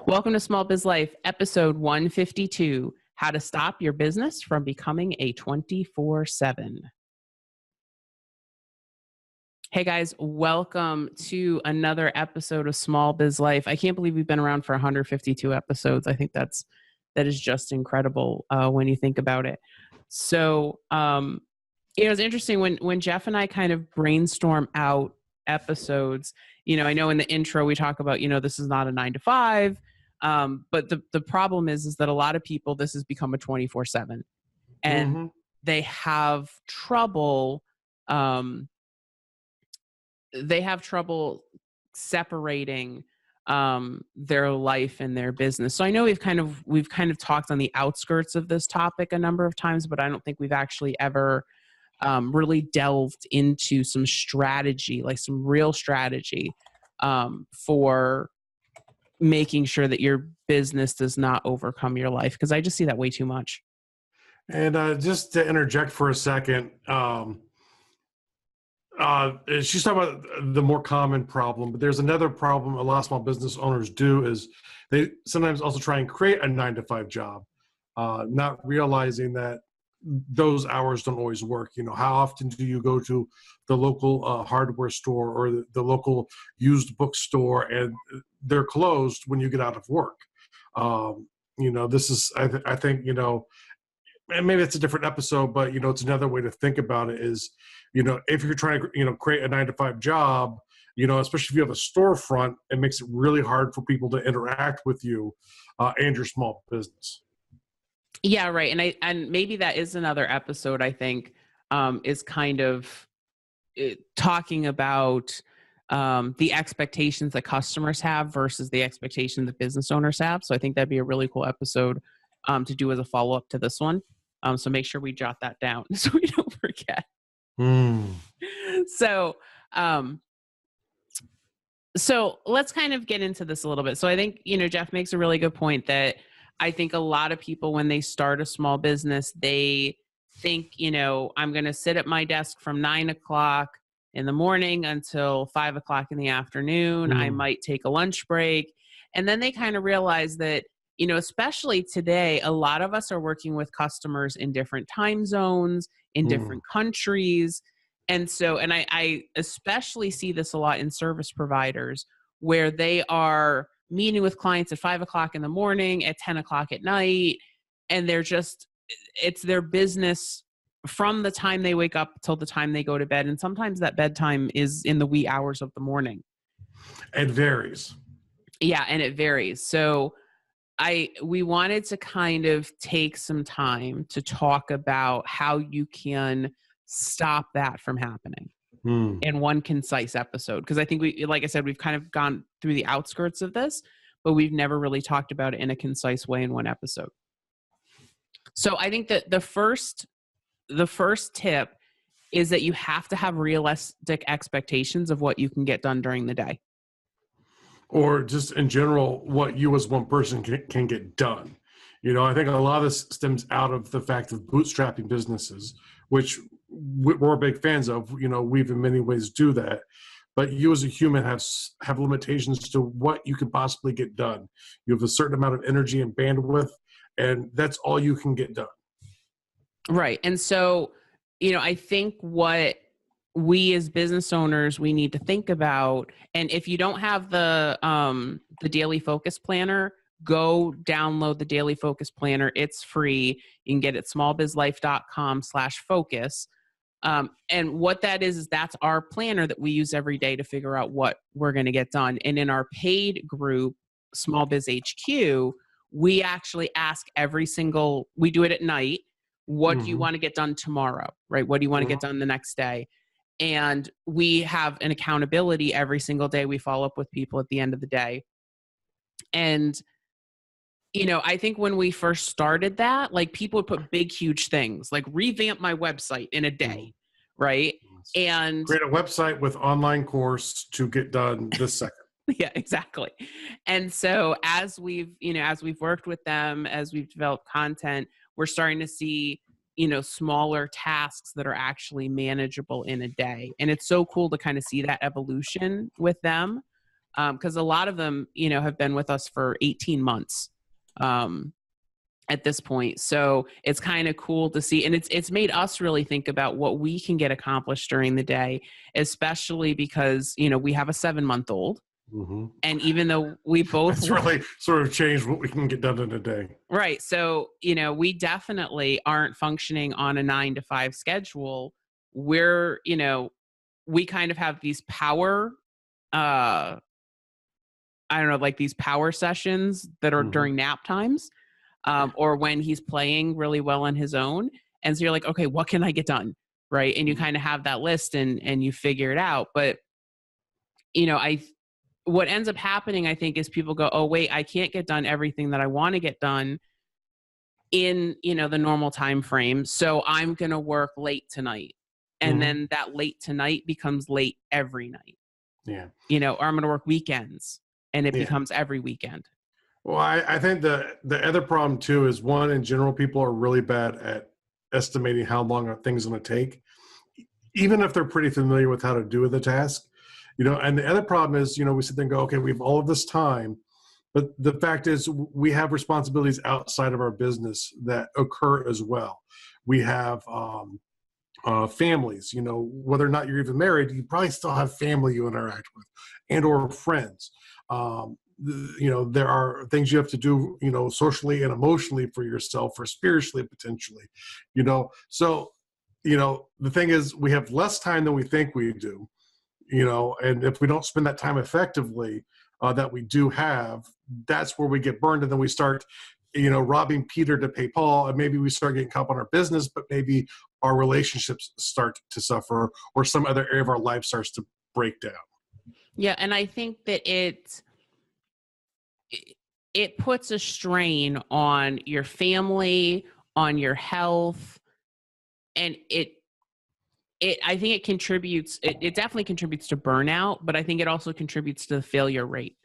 Welcome to Small Biz Life, episode 152, How to Stop Your Business from Becoming a 24/7. Hey guys, welcome to another episode of Small Biz Life. I can't believe we've been around for 152 episodes. I think that is just incredible when you think about it. So, it was interesting when Jeff and I kind of brainstorm out episodes. I know in the intro we talk about, this is not a 9 to 5. But the problem is that a lot of people, this has become a 24/7 and they have trouble, separating, their life and their business. So I know we've kind of talked on the outskirts of this topic a number of times, but I don't think we've actually ever, really delved into some strategy, like some real strategy, for making sure that your business does not overcome your life. Because I just see that way too much. And just to interject for a second, she's talking about the more common problem, but there's another problem a lot of small business owners do is they sometimes also try and create a 9 to 5 job, not realizing that those hours don't always work. How often do you go to the local hardware store or the local used bookstore and they're closed when you get out of work? This is, I think, and maybe it's a different episode, but, it's another way to think about it is, if you're trying to, create a 9 to 5 job, especially if you have a storefront, it makes it really hard for people to interact with you and your small business. Yeah, right. And maybe that is another episode, I think, is kind of talking about the expectations that customers have versus the expectations that business owners have. So I think that'd be a really cool episode to do as a follow-up to this one. So make sure we jot that down so we don't forget. So let's kind of get into this a little bit. So I think, Jeff makes a really good point that I think a lot of people, when they start a small business, they think, I'm going to sit at my desk from 9 o'clock in the morning until 5 o'clock in the afternoon. I might take a lunch break. And then they kind of realize that, especially today, a lot of us are working with customers in different time zones, in different countries. And so, and I especially see this a lot in service providers where they are meeting with clients at 5 o'clock in the morning, at 10 o'clock at night. And it's their business from the time they wake up till the time they go to bed. And sometimes that bedtime is in the wee hours of the morning. It varies. Yeah. And it varies. So we wanted to kind of take some time to talk about how you can stop that from happening in one concise episode. Because I think like I said, we've kind of gone through the outskirts of this, but we've never really talked about it in a concise way in one episode. So I think that the first tip is that you have to have realistic expectations of what you can get done during the day. Or just in general, what you as one person can get done. I think a lot of this stems out of the fact of bootstrapping businesses, which we're big fans of. We've in many ways do that. But you as a human have limitations to what you can possibly get done. You have a certain amount of energy and bandwidth, and that's all you can get done. Right. And so, I think what we as business owners, we need to think about, and if you don't have the daily focus planner, go download the daily focus planner. It's free. You can get it at smallbizlife.com/focus. And what that is that's our planner that we use every day to figure out what we're going to get done. And in our paid group, Small Biz HQ, we actually ask we do it at night. What do you want to get done tomorrow? Right? What do you want to get done the next day? And we have an accountability every single day. We follow up with people at the end of the day. And, I think when we first started that, like people would put big, huge things like revamp my website in a day. Right. And create a website with online course to get done this second. Yeah, exactly. And so as we've worked with them, as we've developed content, we're starting to see, smaller tasks that are actually manageable in a day. And it's so cool to kind of see that evolution with them. Because a lot of them, have been with us for 18 months at this point. So it's kind of cool to see. And it's made us really think about what we can get accomplished during the day, especially because, we have a 7-month-old. Mm-hmm. And even though we both That's really sort of changed what we can get done in a day. Right. So, we definitely aren't functioning on a 9 to 5 schedule. We're, we kind of have these power, I don't know, like these power sessions that are during nap times, or when he's playing really well on his own. And so you're like, okay, what can I get done? Right. And you kind of have that list and you figure it out. But, what ends up happening, I think, is people go, oh, wait, I can't get done everything that I want to get done in, the normal time frame. So I'm going to work late tonight. And then that late tonight becomes late every night. Yeah. Or I'm going to work weekends and it becomes every weekend. Well, I think the other problem too is, one, in general, people are really bad at estimating how long a thing's going to take, even if they're pretty familiar with how to do the task. And the other problem is, we sit there and go, okay, we have all of this time, but the fact is we have responsibilities outside of our business that occur as well. We have families, whether or not you're even married, you probably still have family you interact with and or friends. There are things you have to do, socially and emotionally for yourself, or spiritually potentially, So, the thing is, we have less time than we think we do. And if we don't spend that time effectively that we do have, that's where we get burned. And then we start, robbing Peter to pay Paul. And maybe we start getting caught up on our business, but maybe our relationships start to suffer, or some other area of our life starts to break down. Yeah. And I think that it puts a strain on your family, on your health, and I think it contributes, it definitely contributes to burnout, but I think it also contributes to the failure rate,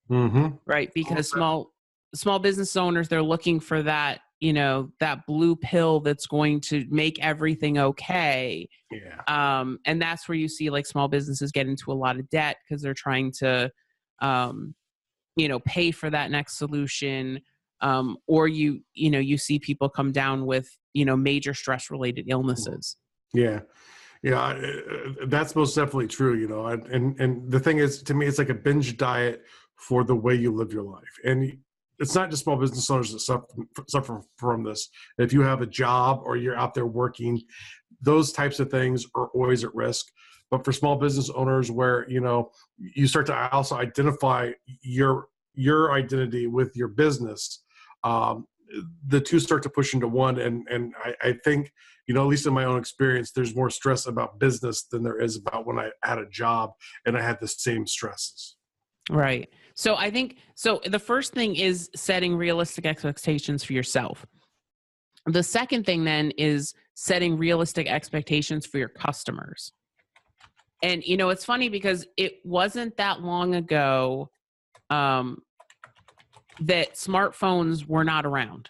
right? Because small business owners, they're looking for that, that blue pill that's going to make everything okay. Yeah. And that's where you see like small businesses get into a lot of debt because they're trying to, pay for that next solution. Or you see people come down with, major stress related illnesses. Yeah. Yeah, that's most definitely true, and the thing is, to me, it's like a binge diet for the way you live your life. And it's not just small business owners that suffer from this. If you have a job or you're out there working, those types of things are always at risk. But for small business owners where, you start to also identify your identity with your business, the two start to push into one. And I think, at least in my own experience, there's more stress about business than there is about when I had a job and I had the same stresses. Right. So I think, the first thing is setting realistic expectations for yourself. The second thing then is setting realistic expectations for your customers. And, it's funny because it wasn't that long ago that smartphones were not around,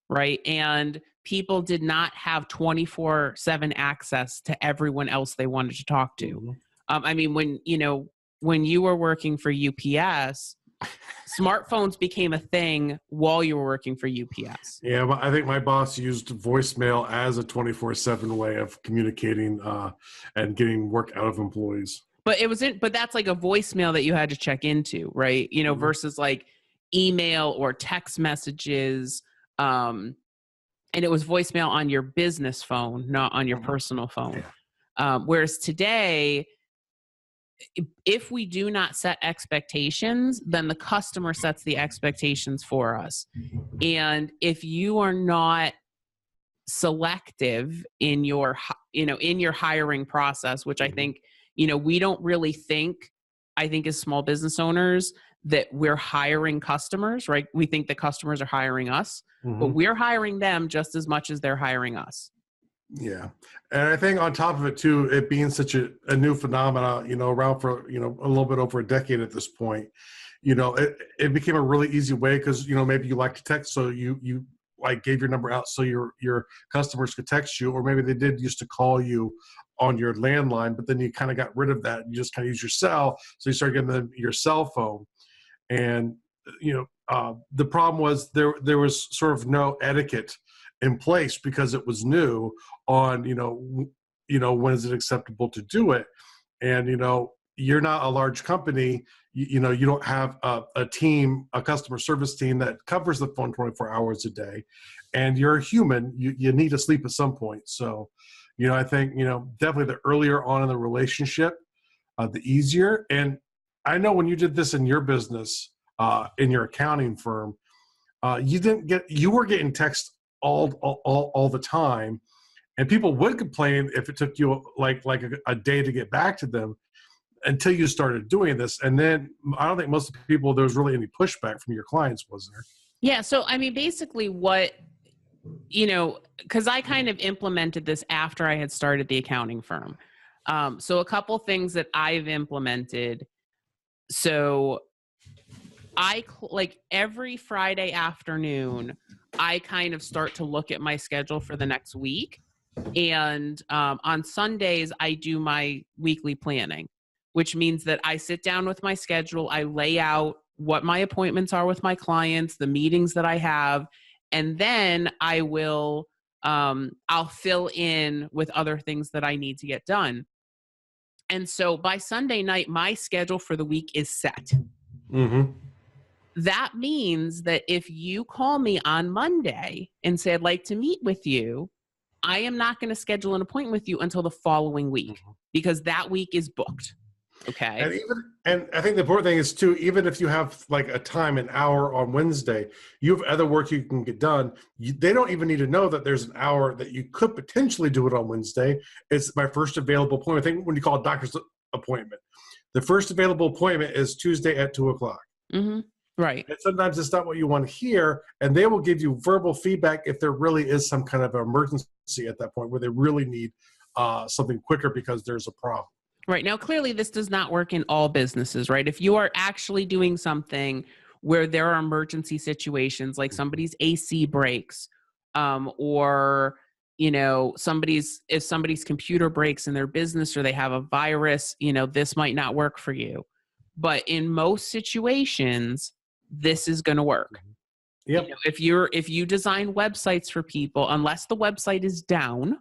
right? And people did not have 24/7 access to everyone else they wanted to talk to. I mean, when you were working for UPS, smartphones became a thing while you were working for UPS. Yeah, I think my boss used voicemail as a 24/7 way of communicating and getting work out of employees. But but that's like a voicemail that you had to check into, right? Versus like email or text messages. And it was voicemail on your business phone, not on your personal phone. Whereas today, if we do not set expectations, then the customer sets the expectations for us. And if you are not selective in your, in your hiring process, which I think, we don't really think, I think as small business owners, that we're hiring customers, right? We think the customers are hiring us, but we're hiring them just as much as they're hiring us. Yeah. And I think on top of it too, it being such a new phenomena, around for, a little bit over a decade at this point, it became a really easy way because, maybe you like to text. So you like gave your number out so your customers could text you, or maybe they did used to call you on your landline, but then you kind of got rid of that. You just kind of use your cell. So you start giving them your cell phone. And, the problem was there was sort of no etiquette in place because it was new on, when is it acceptable to do it? And, you're not a large company. You don't have a team, a customer service team that covers the phone 24 hours a day. And you're a human. You need to sleep at some point. So, I think, definitely the earlier on in the relationship, the easier. And I know when you did this in your business, in your accounting firm, you were getting texts all the time, and people would complain if it took you like a day to get back to them until you started doing this. And then I don't think most of the people, there was really any pushback from your clients, was there? Yeah. So, I mean, basically what, because I kind of implemented this after I had started the accounting firm. So a couple things that I've implemented. So like every Friday afternoon, I kind of start to look at my schedule for the next week. And on Sundays, I do my weekly planning, which means that I sit down with my schedule. I lay out what my appointments are with my clients, the meetings that I have, and then I'll fill in with other things that I need to get done. And so by Sunday night, my schedule for the week is set. Mm-hmm. That means that if you call me on Monday and say, I'd like to meet with you, I am not going to schedule an appointment with you until the following week because that week is booked. Okay. And I think the important thing is too, even if you have like a time, an hour on Wednesday, you have other work you can get done. They don't even need to know that there's an hour that you could potentially do it on Wednesday. It's my first available appointment. I think when you call a doctor's appointment, the first available appointment is Tuesday at 2:00. Mm-hmm. Right. And sometimes it's not what you want to hear, and they will give you verbal feedback if there really is some kind of emergency at that point where they really need something quicker because there's a problem. Right. Now, clearly, this does not work in all businesses, right? If you are actually doing something where there are emergency situations, like somebody's AC breaks, or if somebody's computer breaks in their business or they have a virus, this might not work for you. But in most situations, this is going to work. Yep. If you design websites for people, unless the website is down,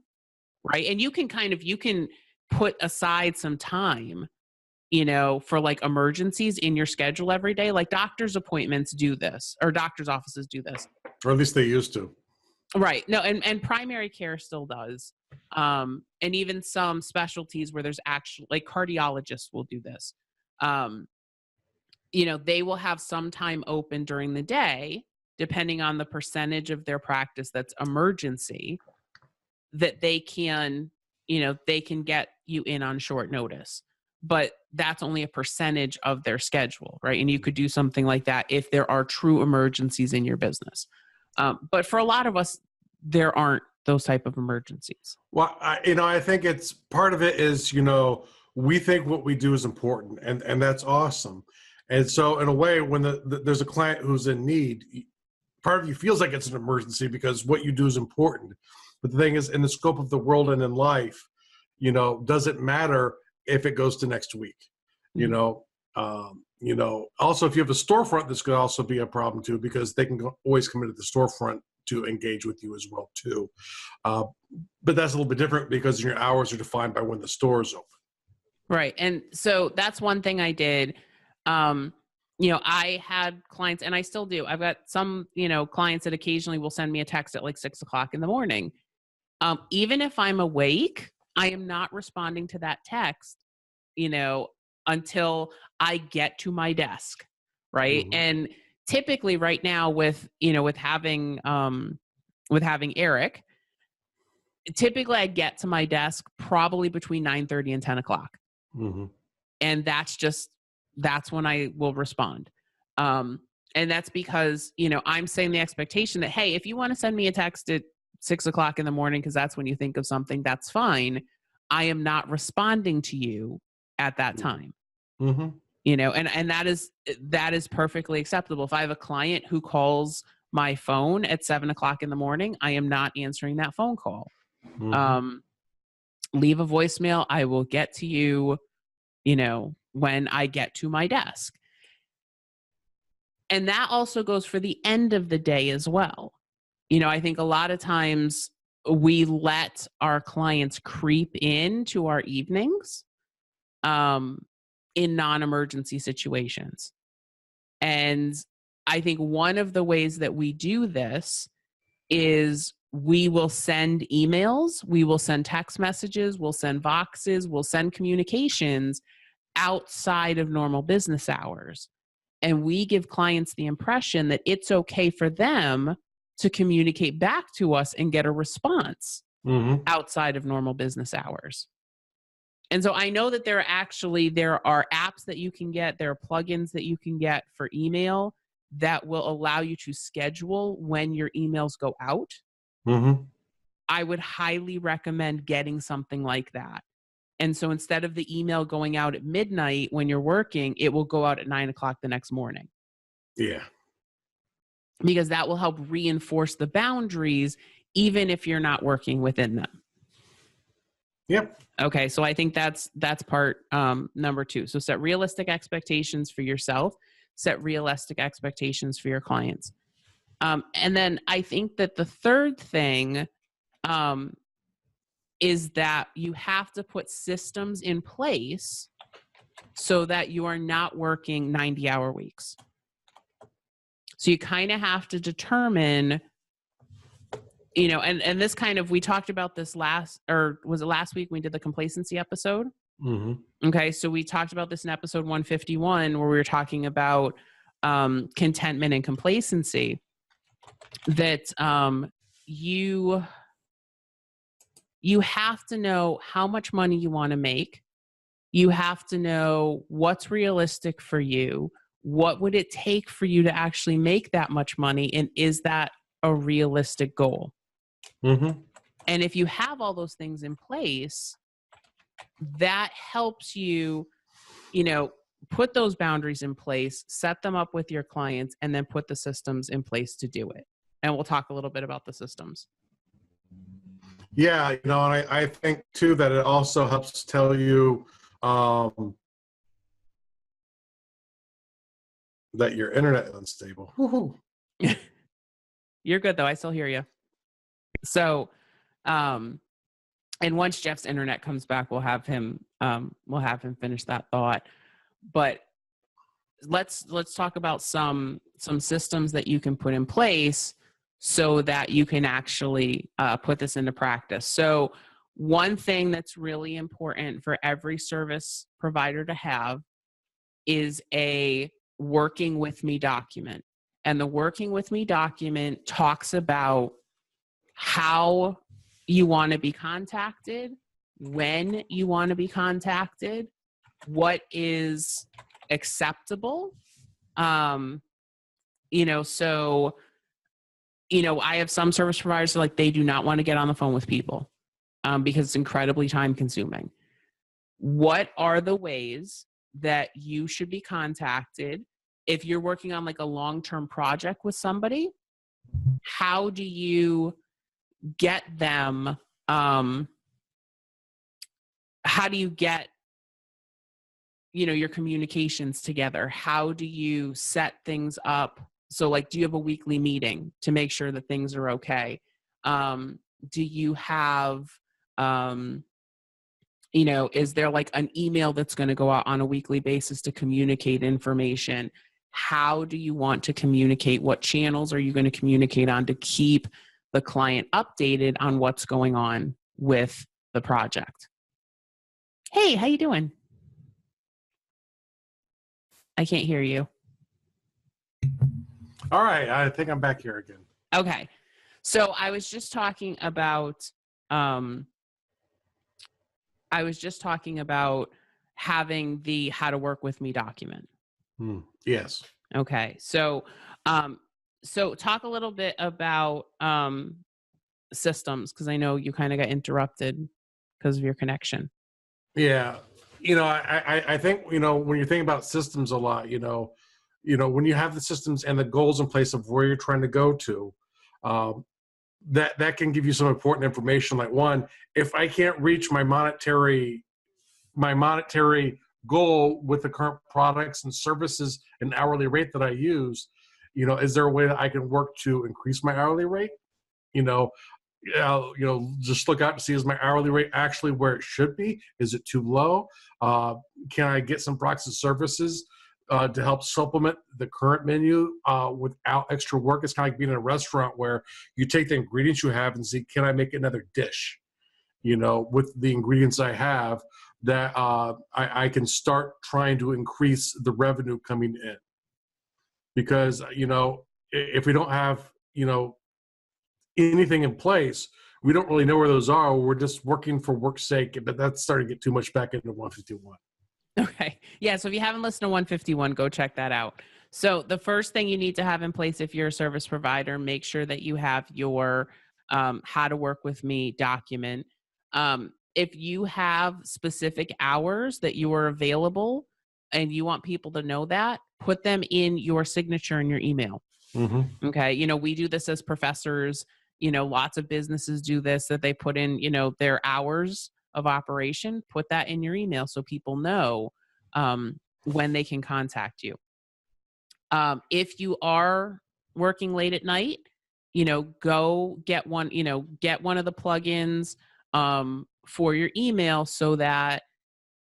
right? And you can put aside some time, for like emergencies in your schedule every day. Like doctor's appointments do this, or doctor's offices do this. Or at least they used to. Right. No, and primary care still does. And even some specialties where there's actually, like cardiologists will do this. They will have some time open during the day, depending on the percentage of their practice that's emergency, that they can get you in on short notice. But that's only a percentage of their schedule, right? And you could do something like that if there are true emergencies in your business. But for a lot of us, there aren't those type of emergencies. Well, I think it's part of it is, we think what we do is important, and that's awesome. And so in a way, when there's a client who's in need, part of you feels like it's an emergency because what you do is important. But the thing is, in the scope of the world and in life, doesn't matter if it goes to next week. Also, if you have a storefront, this could also be a problem too, because they can always come into the storefront to engage with you as well too. But that's a little bit different because your hours are defined by when the store is open. Right. And so that's one thing I did. I had clients, and I still do. I've got some, clients that occasionally will send me a text at like 6:00 in the morning. Even if I'm awake, I am not responding to that text, until I get to my desk. Right. Mm-hmm. And typically right now with having Eric, typically I get to my desk probably between 9:30 and 10:00. Mm-hmm. And that's when I will respond. And that's because, I'm saying the expectation that, hey, if you want to send me a text at 6:00 in the morning, because that's when you think of something, that's fine. I am not responding to you at that time. Mm-hmm. And that is perfectly acceptable. If I have a client who calls my phone at 7:00 in the morning, I am not answering that phone call. Mm-hmm. leave a voicemail. I will get to you, when I get to my desk. And that also goes for the end of the day as well. I think a lot of times we let our clients creep into our evenings in non-emergency situations. And I think one of the ways that we do this is we will send emails, we will send text messages, we'll send Voxes, we'll send communications outside of normal business hours. And we give clients the impression that it's okay for them to communicate back to us and get a response outside of normal business hours. And so I know that there are apps that you can get, there are plugins that you can get for email that will allow you to schedule when your emails go out. I would highly recommend getting something like that. And so instead of the email going out at midnight when you're working, it will go out at 9 o'clock the next morning. Yeah. Because that will help reinforce the boundaries, even if you're not working within them. Yep. Okay. So I think that's part number 2. So set realistic expectations for yourself, set realistic expectations for your clients. And then I think that the third thing is that you have to put systems in place so that you are not working 90-hour weeks. So you kind of have to determine, and this kind of, we talked about this was it last week we did the complacency episode? Okay. So we talked about this in episode 151, where we were talking about contentment and complacency, that you have to know how much money you want to make. You have to know what's realistic for you. What would it take for you to actually make that much money? And is that a realistic goal? And if you have all those things in place, that helps you, put those boundaries in place, set them up with your clients, and then put the systems in place to do it. And we'll talk a little bit about the systems. Yeah, and I think too that it also helps tell you that your internet is unstable. You're good though. I still hear you. So, and once Jeff's internet comes back, we'll have him finish that thought. But let's talk about some systems that you can put in place so that you can actually put this into practice. So one thing that's really important for every service provider to have is a working with me document. And the working with me document talks about how you want to be contacted, when you want to be contacted, what is acceptable. I have some service providers like they do not want to get on the phone with people because it's incredibly time consuming. What are the ways that you should be contacted if you're working on like a long-term project with somebody? How do you get them? How do you get your communications together? How do you set things up? So like, do you have a weekly meeting to make sure that things are okay? Do you have, is there like an email that's going to go out on a weekly basis to communicate information? How do you want to communicate? What channels are you going to communicate on to keep the client updated on what's going on with the project? Hey, how you doing? I can't hear you. All right, I think I'm back here again. Okay. So I was just talking about having the how to work with me document. Yes. Okay. So talk a little bit about systems, because I know you kind of got interrupted because of your connection. Yeah. I think, when you think about systems a lot, when you have the systems and the goals in place of where you're trying to go to, that can give you some important information. Like, one, if I can't reach my monetary goal with the current products and services and hourly rate that I use, is there a way that I can work to increase my hourly rate? Just look out to see, is my hourly rate actually where it should be? Is it too low? Can I get some products and services to help supplement the current menu without extra work? It's kind of like being in a restaurant where you take the ingredients you have and see, can I make another dish, with the ingredients I have, that I can start trying to increase the revenue coming in. Because, if we don't have, anything in place, we don't really know where those are. We're just working for work's sake, but that's starting to get too much back into 151. Okay. Yeah. So if you haven't listened to 151, go check that out. So the first thing you need to have in place if you're a service provider, make sure that you have your how to work with me document. If you have specific hours that you are available and you want people to know that, put them in your signature in your email. Mm-hmm. Okay. We do this as professors. Lots of businesses do this, that they put in, their hours of operation, put that in your email so people know when they can contact you. If you are working late at night, go get one of the plugins for your email so that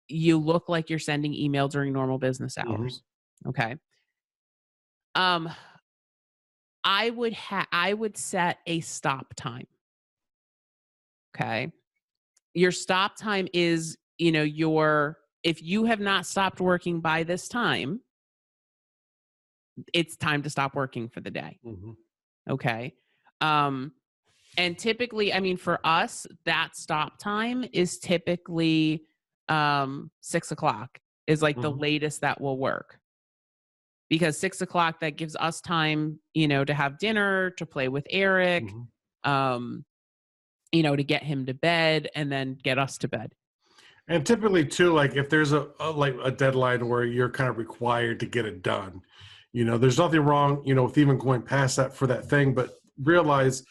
you look like you're sending email during normal business hours. Mm-hmm. Okay. I would set a stop time. Okay. Your stop time is, if you have not stopped working by this time, it's time to stop working for the day. Mm-hmm. Okay. And typically, for us, that stop time is typically 6:00 is like the latest that will work. Because 6:00, that gives us time, to have dinner, to play with Eric, to get him to bed and then get us to bed. And typically too, like if there's a deadline where you're kind of required to get it done, there's nothing wrong, with even going past that for that thing, but realize,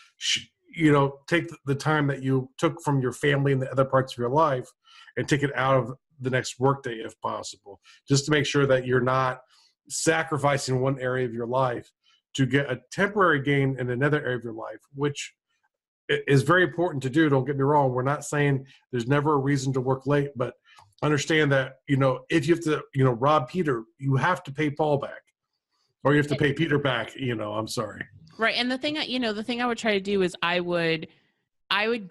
take the time that you took from your family and the other parts of your life and take it out of the next workday if possible, just to make sure that you're not sacrificing one area of your life to get a temporary gain in another area of your life, which is very important to do. Don't get me wrong. We're not saying there's never a reason to work late, but understand that, if you have to, rob Peter, you have to pay Paul back, or you have to pay Peter back, I'm sorry. Right. And the thing I would try to do is I would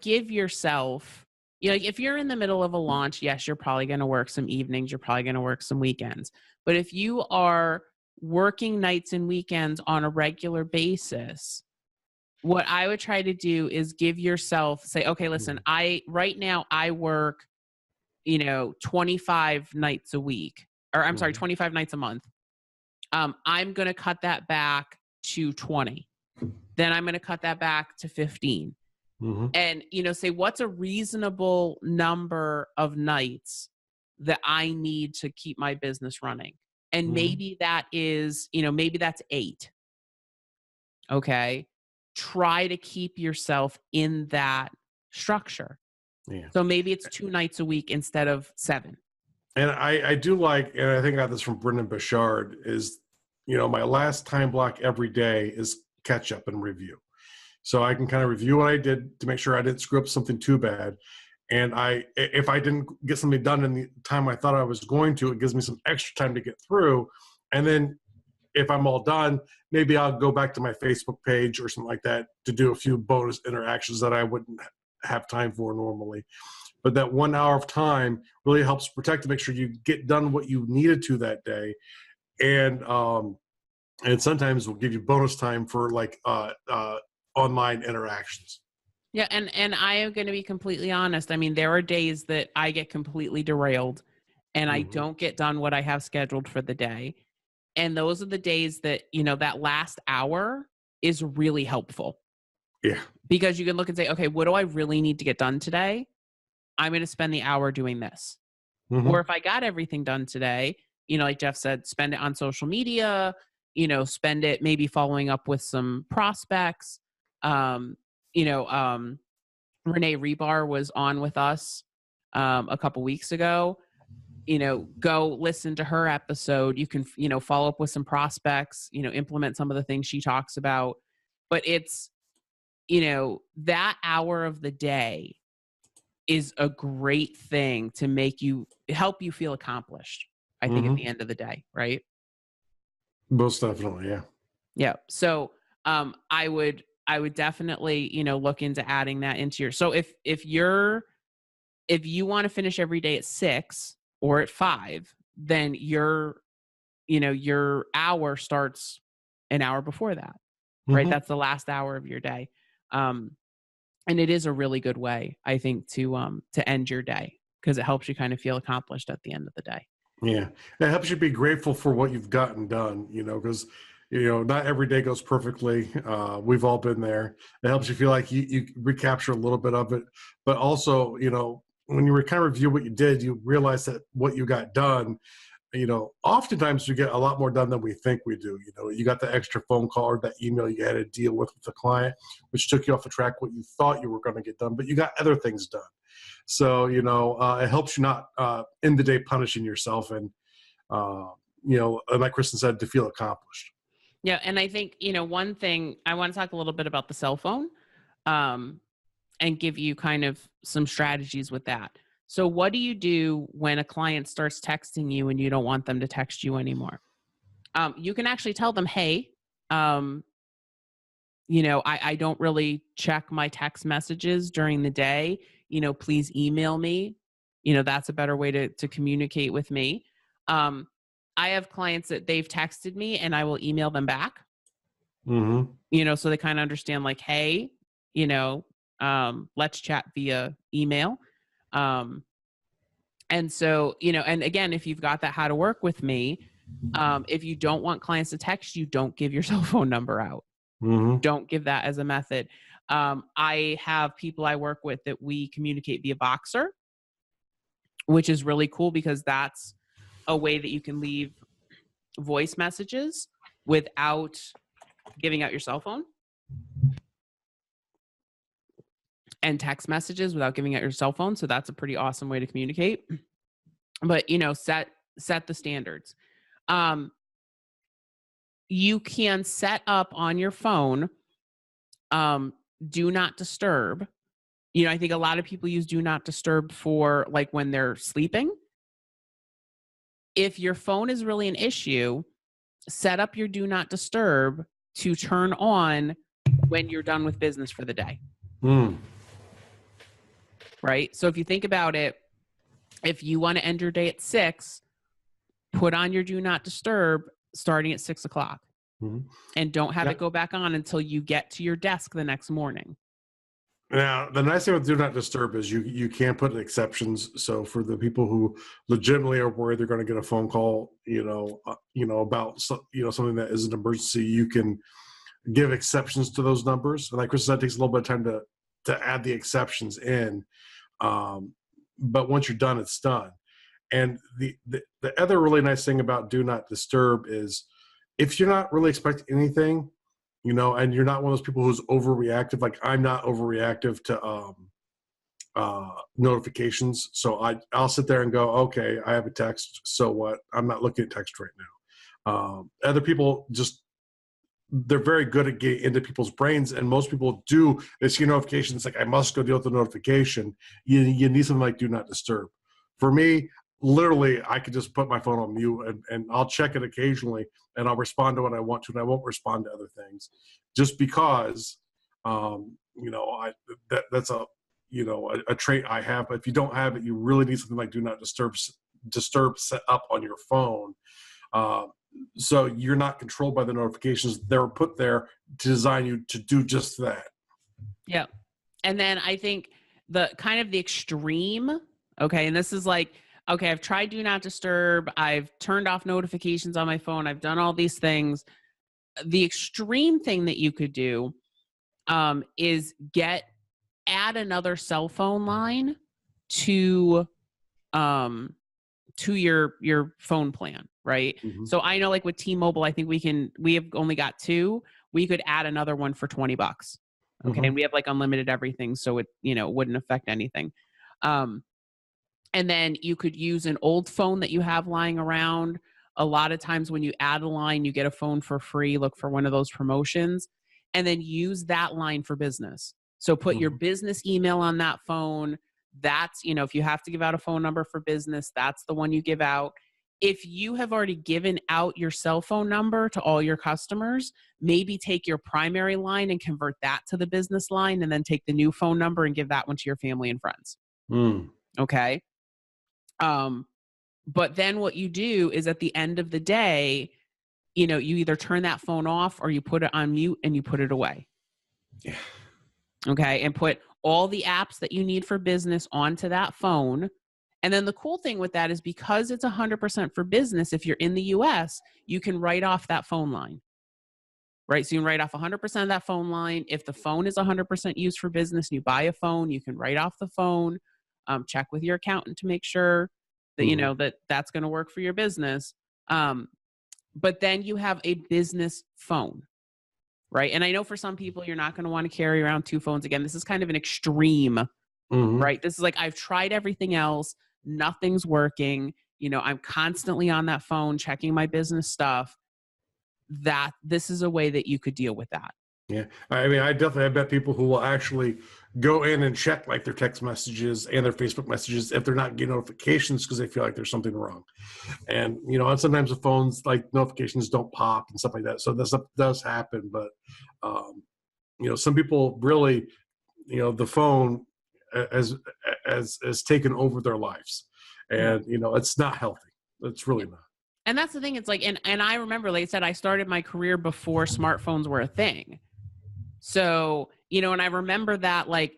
give yourself, if you're in the middle of a launch, yes, you're probably going to work some evenings. You're probably going to work some weekends. But if you are working nights and weekends on a regular basis, what I would try to do is give yourself, say, okay, listen, right now I work, 25 nights a week, or I'm sorry, 25 nights a month. I'm going to cut that back to 20. Then I'm going to cut that back to 15. Mm-hmm. And, say, what's a reasonable number of nights that I need to keep my business running? And maybe that is, maybe that's 8. Okay. Try to keep yourself in that structure. Yeah. So maybe it's 2 nights a week instead of 7. And I do like, and I think I got this from Brendan Bouchard, is, my last time block every day is catch up and review. So I can kind of review what I did to make sure I didn't screw up something too bad. And if I didn't get something done in the time I thought I was going to, it gives me some extra time to get through. And then if I'm all done, maybe I'll go back to my Facebook page or something like that to do a few bonus interactions that I wouldn't have time for normally. But that 1 hour of time really helps protect to make sure you get done what you needed to that day. And sometimes we'll give you bonus time for like online interactions. Yeah. And I am going to be completely honest. I mean, there are days that I get completely derailed and I don't get done what I have scheduled for the day. And those are the days that, that last hour is really helpful. Yeah. Because you can look and say, okay, what do I really need to get done today? I'm going to spend the hour doing this. Or if I got everything done today, like Jeff said, spend it on social media, spend it maybe following up with some prospects, Renee Rebar was on with us a couple weeks ago. Go listen to her episode. You can, follow up with some prospects, implement some of the things she talks about. But it's, that hour of the day is a great thing to help you feel accomplished, I think, at the end of the day, right? Most definitely, yeah. Yeah. So I would definitely, look into adding that into your, so if you want to finish every day at 6 or at 5, then your hour starts an hour before that, right? That's the last hour of your day. And it is a really good way, I think, to end your day, because it helps you kind of feel accomplished at the end of the day. Yeah. It helps you be grateful for what you've gotten done, because, not every day goes perfectly. We've all been there. It helps you feel like you recapture a little bit of it. But also, when you kind of review what you did, you realize that what you got done, oftentimes you get a lot more done than we think we do. You got the extra phone call or that email you had to deal with the client, which took you off the track what you thought you were going to get done, but you got other things done. So, it helps you not in the day punishing yourself and, like Kristin said, to feel accomplished. Yeah. And I think, one thing I want to talk a little bit about the cell phone, and give you kind of some strategies with that. So what do you do when a client starts texting you and you don't want them to text you anymore? You can actually tell them, hey, I don't really check my text messages during the day. Please email me. That's a better way to communicate with me. I have clients that they've texted me and I will email them back. So they kind of understand, like, hey, let's chat via email. And so, and again, if you've got that how to work with me, if you don't want clients to text you, don't give your cell phone number out. Don't give that as a method. I have people I work with that we communicate via Boxer, which is really cool because that's a way that you can leave voice messages without giving out your cell phone, and text messages without giving out your cell phone. So that's a pretty awesome way to communicate. But, set the standards. You can set up on your phone, do not disturb. I think a lot of people use do not disturb for like when they're sleeping. If your phone is really an issue, set up your do not disturb to turn on when you're done with business for the day. Right? So if you think about it, if you want to end your day at 6, put on your do not disturb starting at 6 o'clock, and don't have it go back on until you get to your desk the next morning. Now, the nice thing with do not disturb is you can put exceptions. So for the people who legitimately are worried they're going to get a phone call, about something that is an emergency, you can give exceptions to those numbers. And like Kristin said, it takes a little bit of time to add the exceptions in. But once you're done, it's done. And the other really nice thing about do not disturb is if you're not really expecting anything, and you're not one of those people who's overreactive. Like I'm not overreactive to notifications. So I'll sit there and go, okay, I have a text. So what? I'm not looking at text right now. Other people they're very good at getting into people's brains, and most people do. They see notifications like I must go deal with the notification. You need something like do not disturb. For me, literally, I could just put my phone on mute and I'll check it occasionally and I'll respond to what I want to, and I won't respond to other things, just because that's a trait I have. But if you don't have it, you really need something like do not disturb set up on your phone. So you're not controlled by the notifications. They're put there to design you to do just that. Yeah. And then I think the kind of the extreme, okay, and this is like, okay, I've tried do not disturb. I've turned off notifications on my phone. I've done all these things. The extreme thing that you could do is add another cell phone line to your phone plan, right? So I know, like with T-Mobile, I think we have only got 2. We could add another one for $20. Okay. And we have like unlimited everything. So it, wouldn't affect anything. And then you could use an old phone that you have lying around. A lot of times when you add a line, you get a phone for free. Look for one of those promotions and then use that line for business. So put your business email on that phone. That's, if you have to give out a phone number for business, that's the one you give out. If you have already given out your cell phone number to all your customers, maybe take your primary line and convert that to the business line and then take the new phone number and give that one to your family and friends. Okay. But then what you do is at the end of the day, you either turn that phone off or you put it on mute and you put it away. Yeah. Okay. And put all the apps that you need for business onto that phone. And then the cool thing with that is because it's 100% for business, if you're in the US, you can write off that phone line, right? So you can write off 100% of that phone line. If the phone is 100% used for business and you buy a phone, you can write off the phone, check with your accountant to make sure that, that's going to work for your business. But then you have a business phone, right? And I know for some people, you're not going to want to carry around two phones. Again, this is kind of an extreme, right? This is like, I've tried everything else. Nothing's working. I'm constantly on that phone checking my business stuff. That this is a way that you could deal with that. Yeah. I mean, I bet people who will actually go in and check like their text messages and their Facebook messages if they're not getting notifications because they feel like there's something wrong. And, and sometimes the phones, like notifications don't pop and stuff like that. So that stuff does happen. But, some people really, the phone has taken over their lives. And, it's not healthy. It's really not. And that's the thing. It's like, and I remember, like I said, I started my career before smartphones were a thing. So, and I remember that, like,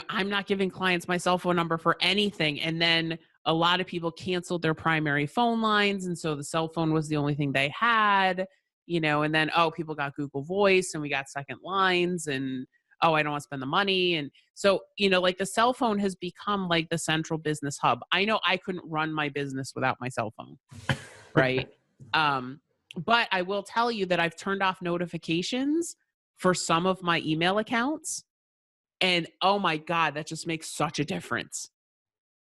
I'm not giving clients my cell phone number for anything. And then a lot of people canceled their primary phone lines. And so the cell phone was the only thing they had, and then, people got Google Voice and we got second lines and, I don't want to spend the money. And so, like the cell phone has become like the central business hub. I know I couldn't run my business without my cell phone. Right. But I will tell you that I've turned off notifications for some of my email accounts. And oh my God, that just makes such a difference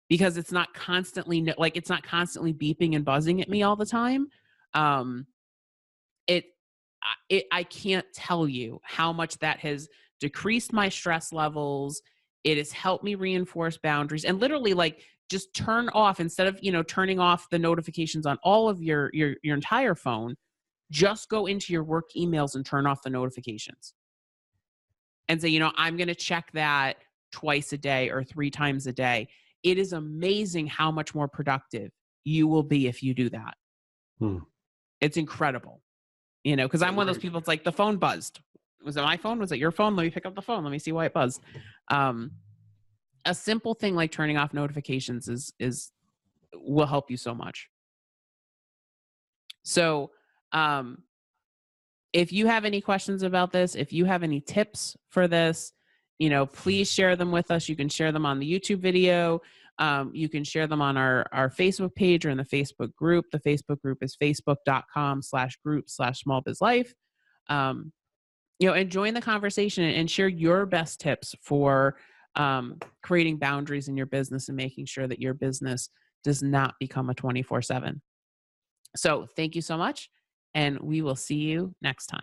because it's not constantly beeping and buzzing at me all the time. I can't tell you how much that has decreased my stress levels. It has helped me reinforce boundaries and literally like just turn off instead of, turning off the notifications on all of your entire phone, just go into your work emails and turn off the notifications and say, I'm going to check that twice a day or 3 times a day. It is amazing how much more productive you will be if you do that. It's incredible, because I'm one of those people. It's like the phone buzzed. Was it my phone? Was it your phone? Let me pick up the phone. Let me see why it buzzed. A simple thing like turning off notifications will help you so much. So, if you have any questions about this, if you have any tips for this, please share them with us. You can share them on the YouTube video. You can share them on our Facebook page or in the Facebook group. The Facebook group is facebook.com/group/smallbiz.life. And join the conversation and share your best tips for creating boundaries in your business and making sure that your business does not become a 24/7. So thank you so much, and we will see you next time.